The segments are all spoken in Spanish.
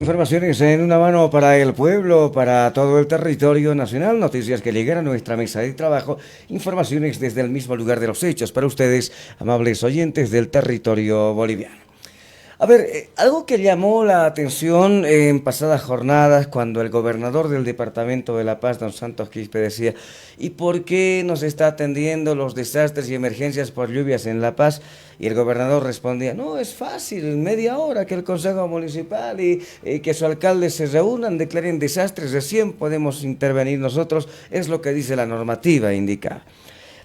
Informaciones en una mano para el pueblo, para todo el territorio nacional, noticias que llegan a nuestra mesa de trabajo, informaciones desde el mismo lugar de los hechos para ustedes, amables oyentes del territorio boliviano. A ver, algo que llamó la atención en pasadas jornadas cuando el gobernador del departamento de La Paz, don Santos Quispe, decía, ¿y por qué nos está atendiendo los desastres y emergencias por lluvias en La Paz? Y el gobernador respondía, no, es fácil, en media hora que el Consejo Municipal y que su alcalde se reúnan, declaren desastres, recién podemos intervenir nosotros, es lo que dice la normativa, indica.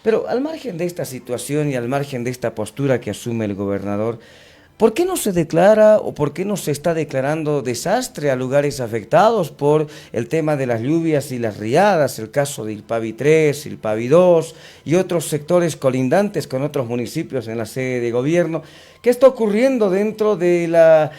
Pero al margen de esta situación y al margen de esta postura que asume el gobernador, ¿por qué no se declara o por qué no se está declarando desastre a lugares afectados por el tema de las lluvias y las riadas? El caso de Ilpavi 3, Ilpavi 2 y otros sectores colindantes con otros municipios en la sede de gobierno. ¿Qué está ocurriendo dentro de la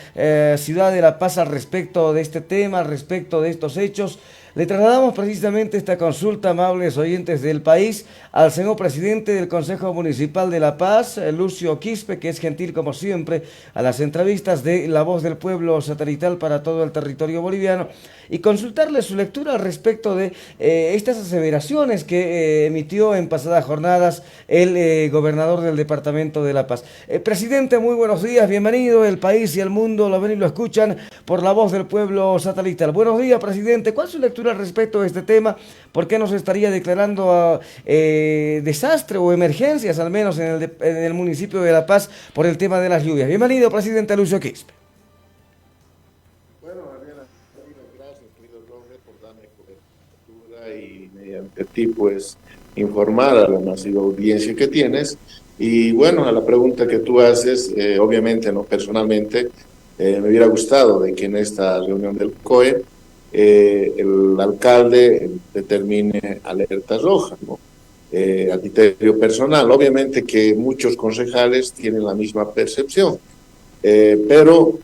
ciudad de La Paz al respecto de este tema, al respecto de estos hechos? Le trasladamos precisamente esta consulta, amables oyentes del país, al señor presidente del Consejo Municipal de La Paz, Lucio Quispe, que es gentil como siempre a las entrevistas de La Voz del Pueblo satelital para todo el territorio boliviano, y consultarle su lectura al respecto de estas aseveraciones que emitió en pasadas jornadas el gobernador del departamento de La Paz. Presidente, muy buenos días, bienvenido. El país y el mundo lo ven y lo escuchan por La Voz del Pueblo satelital. Buenos días, presidente. ¿Cuál es su lectura al respecto de este tema? ¿Por qué nos estaría declarando desastre o emergencias, al menos en el municipio de La Paz, por el tema de las lluvias? Bienvenido, presidente Lucio Quispe. Bueno, Gabriela, gracias, querido Roger, por darme cobertura y mediante ti, pues, informar a la masiva audiencia que tienes. Y bueno, a la pregunta que tú haces, obviamente, no personalmente, me hubiera gustado de que en esta reunión del COE el alcalde determine alerta roja, ¿no? A criterio personal. Obviamente que muchos concejales tienen la misma percepción, pero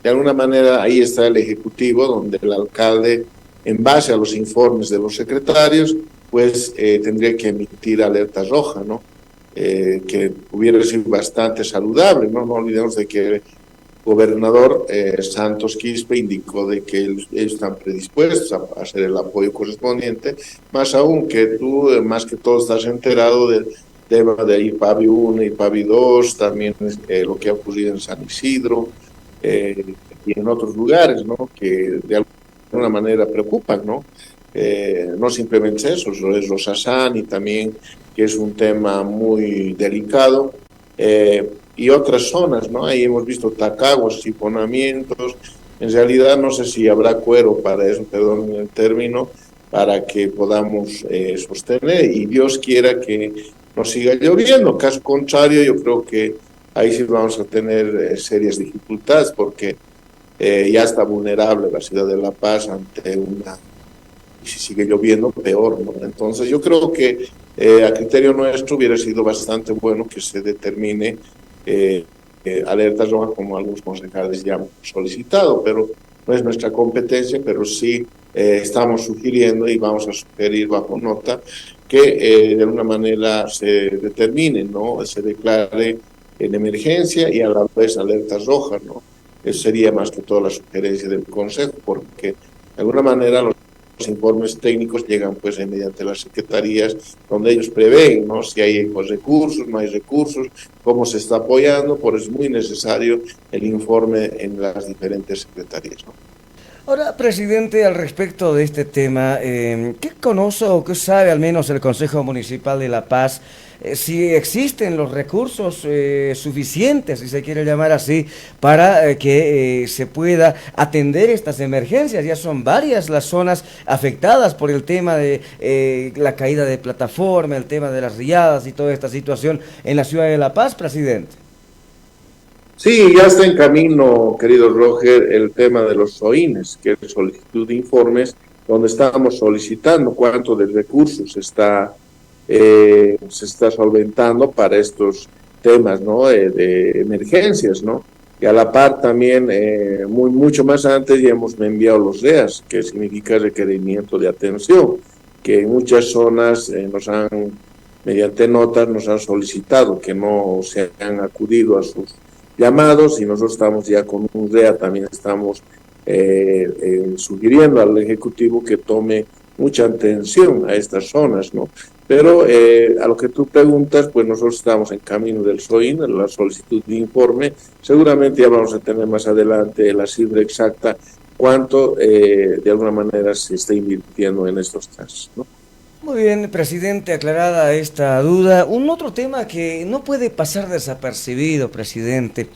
de alguna manera ahí está el Ejecutivo, donde el alcalde, en base a los informes de los secretarios, pues tendría que emitir alerta roja, ¿no? Que hubiera sido bastante saludable, ¿no? No olvidemos de que el gobernador Santos Quispe indicó de que ellos están predispuestos a hacer el apoyo correspondiente, más aún que tú, más que todo, estás enterado del tema de IPAVI 1, IPAVI 2, también lo que ha ocurrido en San Isidro, y en otros lugares, ¿no? Que de alguna manera preocupan, ¿no? No simplemente eso, es Rosasán y también que es un tema muy delicado, y otras zonas, ¿no? Ahí hemos visto tacaguas, siponamientos. En realidad no sé si habrá cuero para eso, perdón el término, para que podamos sostener, y Dios quiera que no siga lloviendo. Caso contrario, yo creo que ahí sí vamos a tener serias dificultades, porque ya está vulnerable la ciudad de La Paz ante una, y si sigue lloviendo, peor, ¿no? Entonces yo creo que a criterio nuestro hubiera sido bastante bueno que se determine alertas rojas, como algunos concejales ya han solicitado, pero no es nuestra competencia, pero sí estamos sugiriendo y vamos a sugerir bajo nota que de alguna manera se determine, ¿no? Se declare en emergencia y a la vez alertas rojas, ¿no? Eso sería más que todo la sugerencia del Consejo, porque de alguna manera los informes técnicos llegan pues mediante las secretarías, donde ellos prevén, ¿no? Si hay pues, recursos, no hay recursos, cómo se está apoyando. Por eso es muy necesario el informe en las diferentes secretarías, ¿no? Ahora, presidente, al respecto de este tema, ¿qué conoce o qué sabe al menos el Consejo Municipal de La Paz? Si existen los recursos suficientes, si se quiere llamar así, para que se pueda atender estas emergencias. Ya son varias las zonas afectadas por el tema de la caída de plataforma, el tema de las riadas y toda esta situación en la ciudad de La Paz, presidente. Sí, ya está en camino, querido Roger, el tema de los SOINES, que es solicitud de informes, donde estamos solicitando cuánto de recursos se está solventando para estos temas, ¿no? De emergencias, ¿no? Y a la par también, mucho más antes, ya hemos enviado los REAS, que significa requerimiento de atención, que en muchas zonas mediante notas, nos han solicitado que no se han acudido a sus llamados, y nosotros estamos ya con un REA, también estamos sugiriendo al Ejecutivo que tome mucha atención a estas zonas, ¿no? Pero a lo que tú preguntas, pues nosotros estamos en camino del SOIN, en la solicitud de informe. Seguramente ya vamos a tener más adelante la cifra exacta cuánto de alguna manera se está invirtiendo en estos casos, ¿no? Muy bien, presidente, aclarada esta duda. Un otro tema que no puede pasar desapercibido, presidente.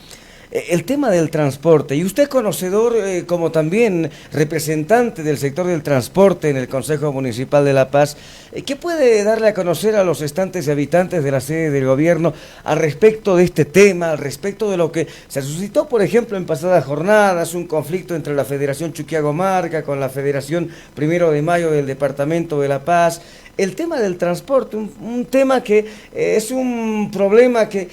El tema del transporte, y usted conocedor como también representante del sector del transporte en el Consejo Municipal de La Paz, ¿qué puede darle a conocer a los estantes y habitantes de la sede del gobierno al respecto de este tema, al respecto de lo que se suscitó, por ejemplo, en pasadas jornadas, un conflicto entre la Federación Chuquiago-Marca con la Federación 1 de Mayo del Departamento de La Paz? El tema del transporte, un tema que es un problema que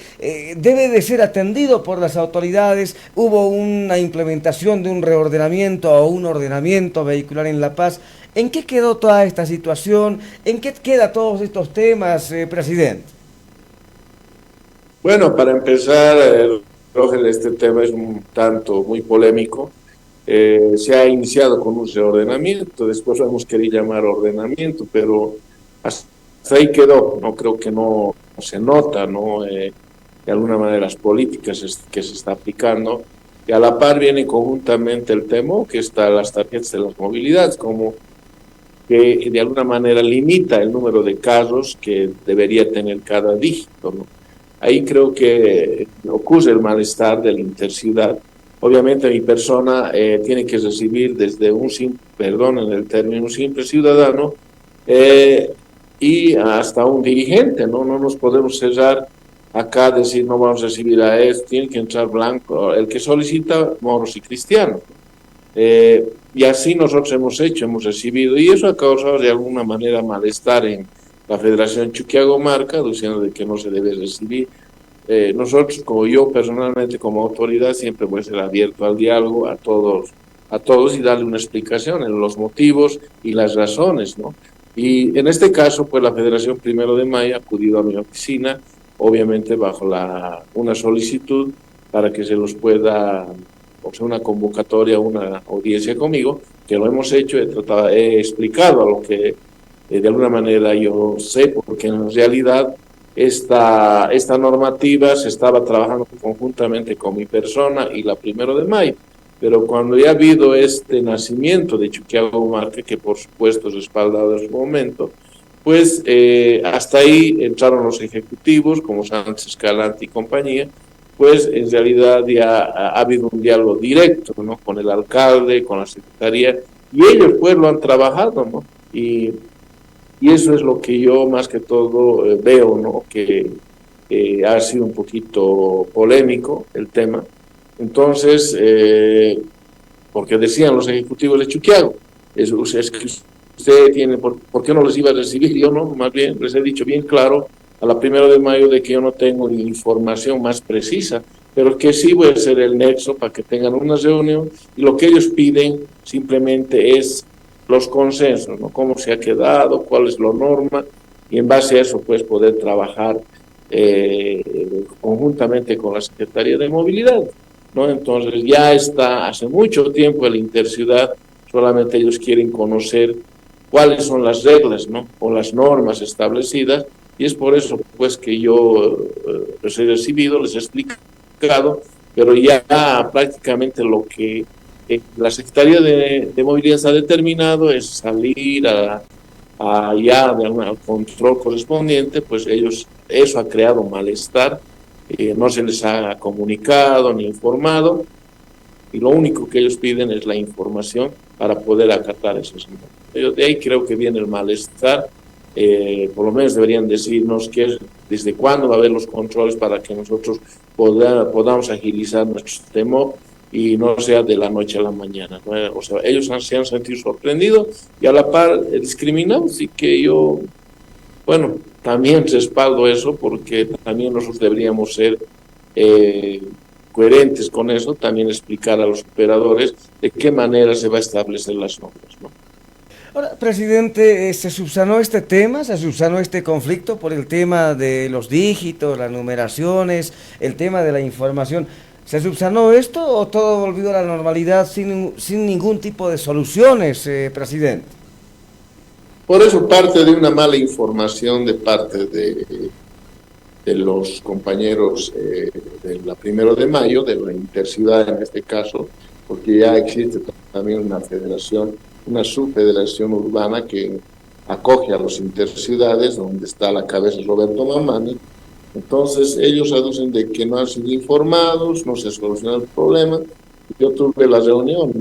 debe de ser atendido por las autoridades. Hubo una implementación de un reordenamiento o un ordenamiento vehicular en La Paz. ¿En qué quedó toda esta situación? ¿En qué quedan todos estos temas, presidente? Bueno, para empezar, Roger, este tema es un tanto muy polémico. Se ha iniciado con un reordenamiento, después lo hemos querido llamar ordenamiento, pero hasta ahí quedó. No creo que no se nota, ¿no? De alguna manera las políticas que se está aplicando, y a la par viene conjuntamente el tema que está las tarjetas de las movilidades, como que de alguna manera limita el número de carros que debería tener cada dígito, ¿no? Ahí creo que ocurre el malestar de la interciudad. Obviamente mi persona tiene que recibir desde un simple, perdonen el término, un simple ciudadano y hasta un dirigente, ¿no? No nos podemos cerrar acá, decir no vamos a recibir a esto, tiene que entrar blanco, el que solicita moros y cristianos. Y así nosotros hemos recibido, y eso ha causado de alguna manera malestar en la Federación Chuquiago-Marca, diciendo de que no se debe recibir. Nosotros, como yo personalmente, como autoridad, siempre voy a ser abierto al diálogo a todos y darle una explicación en los motivos y las razones, ¿no? Y en este caso, pues la Federación 1 de Mayo ha acudido a mi oficina, obviamente bajo una solicitud para que se los pueda, o sea, una convocatoria, una audiencia conmigo, que lo hemos hecho, he explicado a lo que de alguna manera yo sé, porque en realidad esta normativa se estaba trabajando conjuntamente con mi persona y la 1 de Mayo, pero cuando ya ha habido este nacimiento de Chuquiago-Marca, que por supuesto es respaldado en su momento, pues hasta ahí entraron los ejecutivos, como Sánchez Escalante y compañía, pues en realidad ya ha habido un diálogo directo, ¿no? Con el alcalde, con la secretaría, y ellos pues lo han trabajado, ¿no? Y eso es lo que yo más que todo veo, ¿no? Que ha sido un poquito polémico el tema. Entonces, porque decían los ejecutivos de Chuquiago, es que usted tiene, ¿por qué no les iba a recibir? Yo no, más bien les he dicho bien claro a la 1 de Mayo de que yo no tengo ni información más precisa, pero que sí voy a hacer el nexo para que tengan una reunión, y lo que ellos piden simplemente es los consensos, ¿no? Cómo se ha quedado, cuál es la norma, y en base a eso pues poder trabajar conjuntamente con la Secretaría de Movilidad, ¿no? Entonces ya está hace mucho tiempo en la interciudad, solamente ellos quieren conocer cuáles son las reglas, ¿no? O las normas establecidas, y es por eso pues que yo los he recibido, les he explicado, pero ya prácticamente lo que la Secretaría de Movilidad ha determinado es salir ya al control correspondiente, pues eso ha creado malestar, no se les ha comunicado ni informado, y lo único que ellos piden es la información para poder acatar esos normas. De ahí creo que viene el malestar. Por lo menos deberían decirnos desde cuándo va a haber los controles para que nosotros podamos agilizar nuestro tema y no sea de la noche a la mañana, ¿no? O sea, ellos se han sentido sorprendidos y a la par discriminados, y que yo, bueno, también respaldo eso, porque también nosotros deberíamos ser coherentes con eso, también explicar a los operadores de qué manera se va a establecer las normas, ¿no? Ahora, presidente, ¿se subsanó este tema? ¿Se subsanó este conflicto por el tema de los dígitos, las numeraciones, el tema de la información? ¿Se subsanó esto o todo volvió a la normalidad sin ningún tipo de soluciones, presidente? Por eso parte de una mala información de parte de los compañeros de la 1 de Mayo, de la Interciudad en este caso, porque ya existe también una federación, una subfederación urbana que acoge a los interciudades, donde está a la cabeza Roberto Mamani. Entonces ellos aducen de que no han sido informados, no se solucionó el problema. Yo tuve la reunión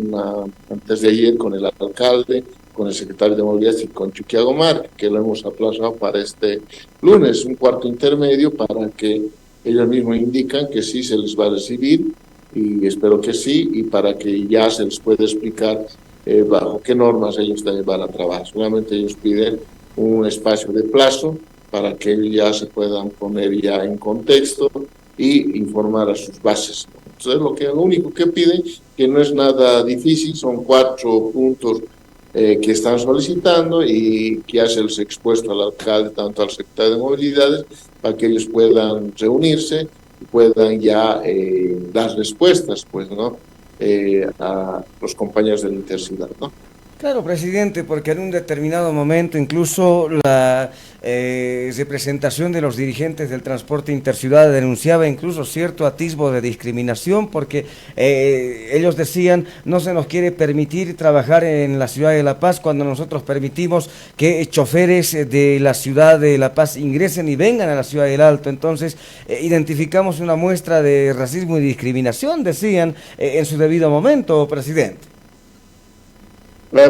antes de ayer con el alcalde, con el secretario de Movilidad y con Chuquiago Mar, que lo hemos aplazado para este lunes, un cuarto intermedio, para que ellos mismos indican que sí se les va a recibir, y espero que sí, y para que ya se les pueda explicar bajo qué normas ellos también van a trabajar. Solamente ellos piden un espacio de plazo para que ellos ya se puedan poner ya en contexto y informar a sus bases. Entonces, lo único que piden, que no es nada difícil, son 4 puntos que están solicitando y que ya se les ha expuesto al alcalde, tanto al secretario de Movilidades, para que ellos puedan reunirse y puedan ya dar respuestas, pues, ¿no? A los compañeros de la Interciudad, ¿no? Claro, presidente, porque en un determinado momento incluso la representación de los dirigentes del transporte interciudad denunciaba incluso cierto atisbo de discriminación, porque ellos decían no se nos quiere permitir trabajar en la ciudad de La Paz cuando nosotros permitimos que choferes de la ciudad de La Paz ingresen y vengan a la ciudad del Alto. Entonces identificamos una muestra de racismo y discriminación, decían en su debido momento, presidente.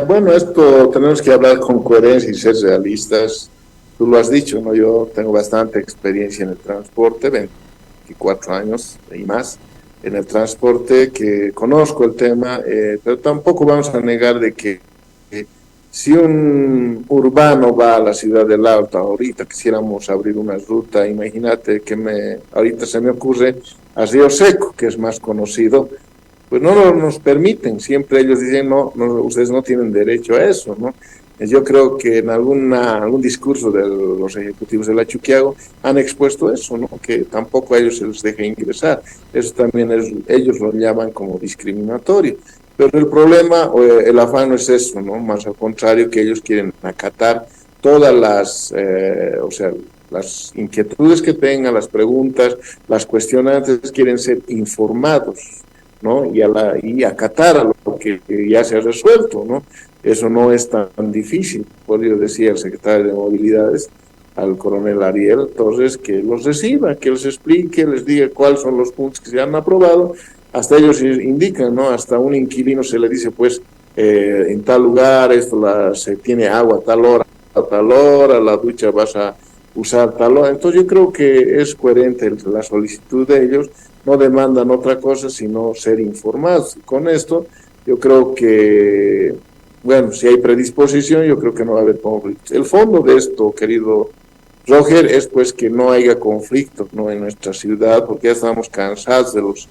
Bueno, esto tenemos que hablar con coherencia y ser realistas. Tú lo has dicho, ¿no? Yo tengo bastante experiencia en el transporte, 24 años y más en el transporte, que conozco el tema, pero tampoco vamos a negar de que si un urbano va a la ciudad del Alto, ahorita quisiéramos abrir una ruta, imagínate que ahorita se me ocurre a Río Seco, que es más conocido, pues no nos permiten, siempre ellos dicen, no, ustedes no tienen derecho a eso, ¿no? Yo creo que en algún discurso de los ejecutivos de la Chuquiago han expuesto eso, ¿no? Que tampoco a ellos se les deja ingresar. Eso también ellos lo llaman como discriminatorio. Pero el problema, o el afán no es eso, ¿no? Más al contrario, que ellos quieren acatar todas las inquietudes que tengan, las preguntas, las cuestionantes, quieren ser informados, ¿no? Y acatar a lo que ya se ha resuelto, ¿no? Eso no es tan difícil, podría decir el secretario de Movilidades, al coronel Ariel Torres, que los reciba, que les explique, les diga cuáles son los puntos que se han aprobado. Hasta ellos indican, ¿no? Hasta un inquilino se le dice, pues, en tal lugar se tiene agua a tal hora, la ducha vas a usar tal hora. Entonces yo creo que es coherente la solicitud de ellos, no demandan otra cosa sino ser informados. Con esto yo creo que, bueno, si hay predisposición, yo creo que no va a haber conflictos. El fondo de esto, querido Roger, es pues que no haya conflictos, ¿no? En nuestra ciudad, porque ya estamos cansados de los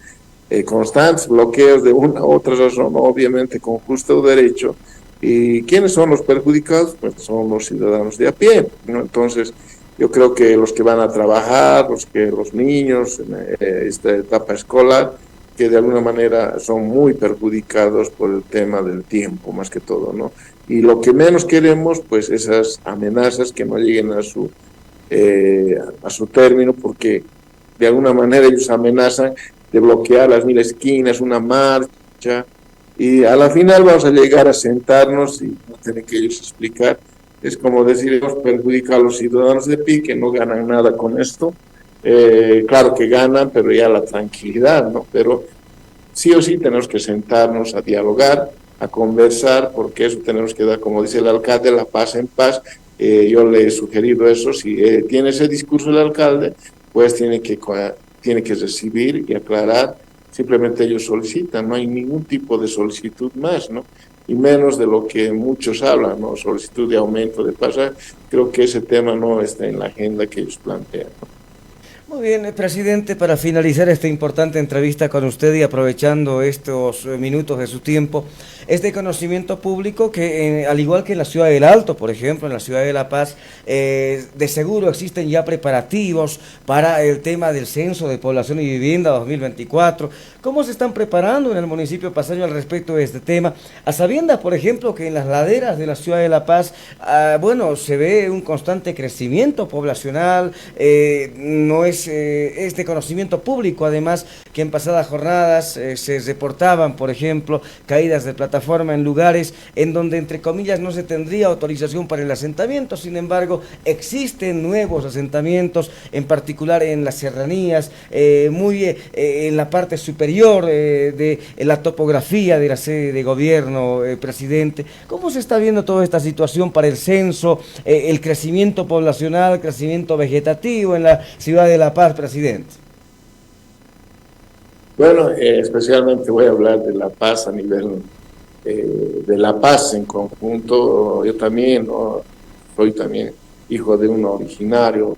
constantes bloqueos de una u otra razón, obviamente con justo derecho. ¿Y quiénes son los perjudicados? Pues son los ciudadanos de a pie, ¿no? Entonces, yo creo que los que van a trabajar, los niños en esta etapa escolar, que de alguna manera son muy perjudicados por el tema del tiempo, más que todo, ¿no? Y lo que menos queremos, pues, esas amenazas que no lleguen a su término, porque de alguna manera ellos amenazan de bloquear las 1000 esquinas, una marcha, y a la final vamos a llegar a sentarnos y no tienen que ellos explicar. Es como decir, perjudica a los ciudadanos de pie que no ganan nada con esto. Claro que ganan, pero ya la tranquilidad, ¿no? Pero sí o sí tenemos que sentarnos a dialogar, a conversar, porque eso tenemos que dar, como dice el alcalde, la paz en paz. Yo le he sugerido eso, si tiene ese discurso el alcalde, pues tiene que recibir y aclarar. Simplemente ellos solicitan, no hay ningún tipo de solicitud más, ¿no? Y menos de lo que muchos hablan, ¿no? Solicitud de aumento de pasaje. Creo que ese tema no está en la agenda que ellos plantean, ¿no? Muy bien, presidente, para finalizar esta importante entrevista con usted y aprovechando estos minutos de su tiempo, es de conocimiento público que, al igual que en la ciudad del Alto, por ejemplo, en la ciudad de La Paz, de seguro existen ya preparativos para el tema del censo de población y vivienda 2024. ¿Cómo se están preparando en el municipio paceño al respecto de este tema? A sabiendas, por ejemplo, que en las laderas de la ciudad de La Paz, bueno, se ve un constante crecimiento poblacional, no es, es de conocimiento público, además, que en pasadas jornadas se reportaban, por ejemplo, caídas de plataforma en lugares en donde, entre comillas, no se tendría autorización para el asentamiento. Sin embargo, existen nuevos asentamientos, en particular en las serranías, muy en la parte superior de la topografía de la sede de gobierno, presidente. ¿Cómo se está viendo toda esta situación para el censo, el crecimiento poblacional, crecimiento vegetativo en la ciudad de La Paz, presidente? Bueno, especialmente voy a hablar de La Paz a nivel de La Paz en conjunto. Yo también, ¿no? Soy también hijo de un originario,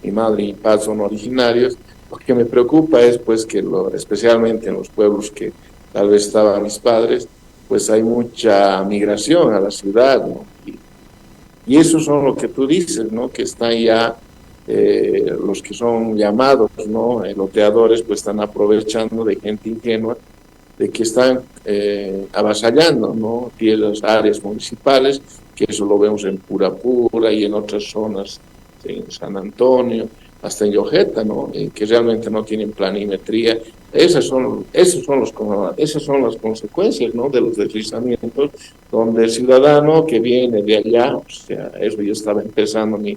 mi madre y mi padre son originarios. Lo que me preocupa es pues que especialmente en los pueblos que tal vez estaban mis padres, pues hay mucha migración a la ciudad, ¿no? Y eso son lo que tú dices, ¿no? Que están ya los que son llamados, ¿no? Loteadores, pues están aprovechando de gente ingenua, de que están avasallando, ¿no? Tierras, áreas municipales, que eso lo vemos en Purapura y en otras zonas, en San Antonio, hasta en Yojeta, ¿no? Que realmente no tienen planimetría. Esas son las consecuencias, ¿no? De los deslizamientos, donde el ciudadano que viene de allá, o sea, eso yo estaba empezando el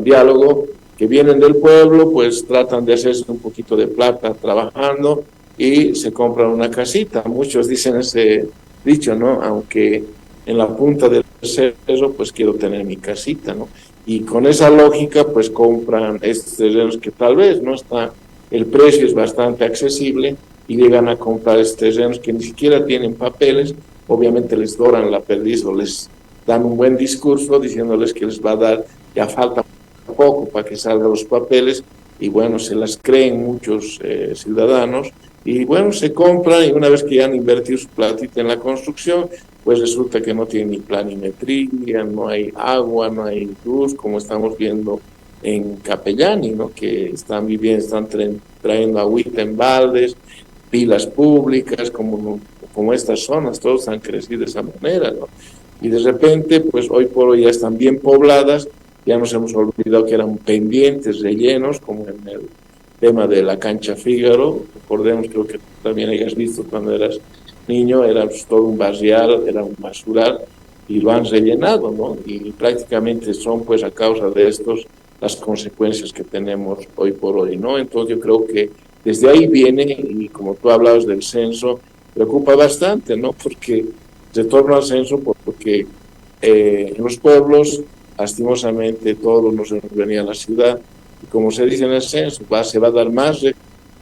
diálogo, que vienen del pueblo, pues tratan de hacerse un poquito de plata trabajando y se compran una casita. Muchos dicen ese dicho, ¿no? Aunque en la punta del cerro, pues quiero tener mi casita, ¿no? Y con esa lógica, pues compran estos terrenos que tal vez no está, el precio es bastante accesible y llegan a comprar estos terrenos que ni siquiera tienen papeles. Obviamente les doran la perdiz o les dan un buen discurso diciéndoles que les va a dar, ya falta poco para que salgan los papeles, y bueno, se las creen muchos ciudadanos, y bueno, se compran, y una vez que ya han invertido su platita en la construcción, pues resulta que no tienen ni planimetría, no hay agua, no hay luz, como estamos viendo en Capellani, ¿no? Que están trayendo agüita en baldes, pilas públicas, como estas zonas, todos han crecido de esa manera, ¿no? Y de repente, pues hoy por hoy ya están bien pobladas, ya nos hemos olvidado que eran pendientes, rellenos, como en el tema de la cancha Fígaro. Recordemos, creo que también hayas visto cuando eras niño, era pues todo un barrial, era un basural, y lo han rellenado, ¿no? Y prácticamente son, pues, a causa de estos las consecuencias que tenemos hoy por hoy, ¿no? Entonces yo creo que desde ahí viene, y como tú hablabas del censo, preocupa bastante, ¿no? Porque se torna al censo porque en los pueblos, lastimosamente, todos nos venía a la ciudad, y como se dice en el censo, se va a dar más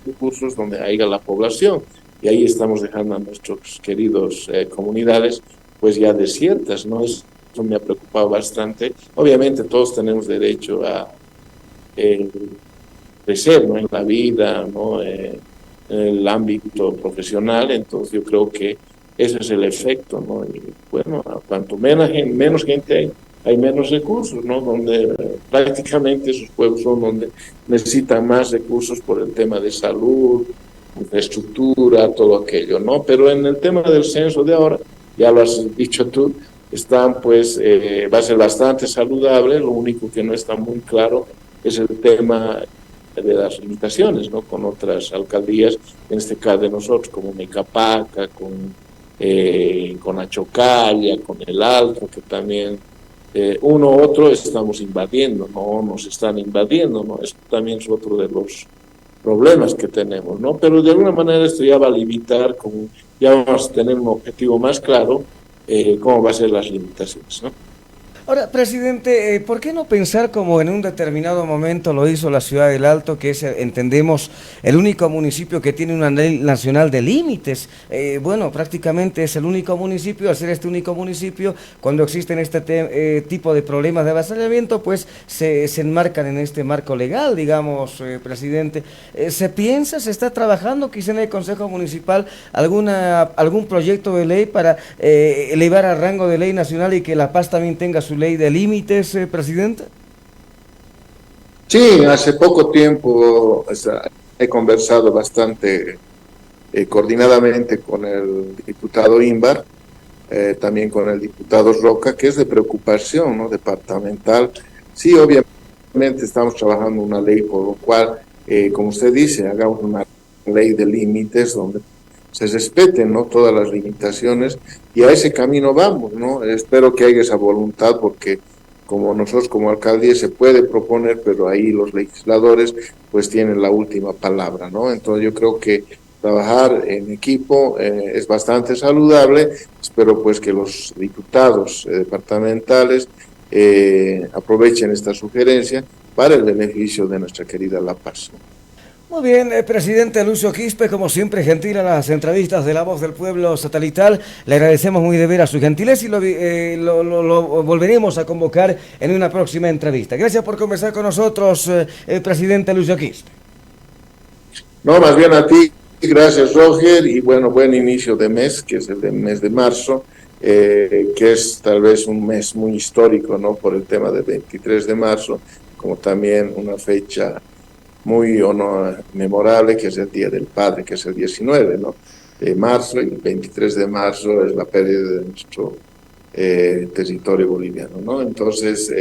recursos donde haya la población, y ahí estamos dejando a nuestros queridos comunidades pues ya desiertas, ¿no? Eso me ha preocupado bastante. Obviamente todos tenemos derecho a crecer, ¿no? En la vida, ¿no? En el ámbito profesional. Entonces yo creo que ese es el efecto, ¿no? Y bueno, cuanto menos gente hay menos recursos, ¿no? Donde prácticamente esos pueblos son donde necesitan más recursos por el tema de salud, infraestructura, todo aquello, ¿no? Pero en el tema del censo de ahora, ya lo has dicho tú, están pues, va a ser bastante saludable. Lo único que no está muy claro es el tema de las limitaciones, ¿no? Con otras alcaldías, en este caso de nosotros, como Mecapaca, con Achocalla, con El Alto, que también uno u otro estamos invadiendo, ¿no? Nos están invadiendo, ¿no? Esto también es otro de los problemas que tenemos, ¿no? Pero de alguna manera esto ya va a limitar, ya vamos a tener un objetivo más claro, cómo va a ser las limitaciones, ¿no? Ahora, presidente, ¿por qué no pensar como en un determinado momento lo hizo la ciudad del Alto, que es, entendemos, el único municipio que tiene una ley nacional de límites? Bueno, prácticamente es el único municipio, al ser este único municipio, cuando existen este tipo de problemas de avasallamiento, pues se enmarcan en este marco legal, digamos, presidente. ¿Se piensa, se está trabajando quizá en el Consejo Municipal algún proyecto de ley para elevar a rango de ley nacional y que La Paz también tenga su ley de límites, presidente? Sí, hace poco tiempo he conversado bastante coordinadamente con el diputado Imbar, también con el diputado Roca, que es de preocupación, ¿no?, departamental. Sí, obviamente estamos trabajando una ley por lo cual, como usted dice, hagamos una ley de límites donde se respeten, ¿no?, todas las limitaciones, y a ese camino vamos, ¿no? Espero que haya esa voluntad, porque como nosotros como alcaldía se puede proponer, pero ahí los legisladores pues tienen la última palabra, ¿no? Entonces yo creo que trabajar en equipo es bastante saludable. Espero pues que los diputados departamentales aprovechen esta sugerencia para el beneficio de nuestra querida La Paz. Muy bien, presidente Lucio Quispe, como siempre, gentil a las entrevistas de La Voz del Pueblo Satelital. Le agradecemos muy de veras su gentileza y lo volveremos a convocar en una próxima entrevista. Gracias por conversar con nosotros, presidente Lucio Quispe. No, más bien a ti, gracias Roger, y bueno, buen inicio de mes, que es el mes de marzo, que es tal vez un mes muy histórico, ¿no?, por el tema del 23 de marzo, como también una fecha muy memorable, que es el Día del Padre, que es el 19, ¿no?, de marzo, y el 23 de marzo es la pérdida de nuestro territorio boliviano, ¿no? Entonces,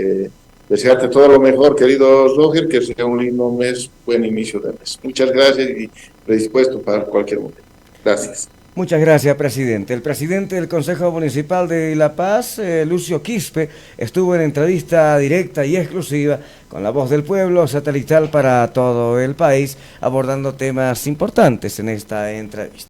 desearte todo lo mejor, querido Roger, que sea un lindo mes, buen inicio de mes. Muchas gracias y predispuesto para cualquier momento. Gracias. Muchas gracias, presidente. El presidente del Consejo Municipal de La Paz, Lucio Quispe, estuvo en entrevista directa y exclusiva con La Voz del Pueblo Satelital para todo el país, abordando temas importantes en esta entrevista.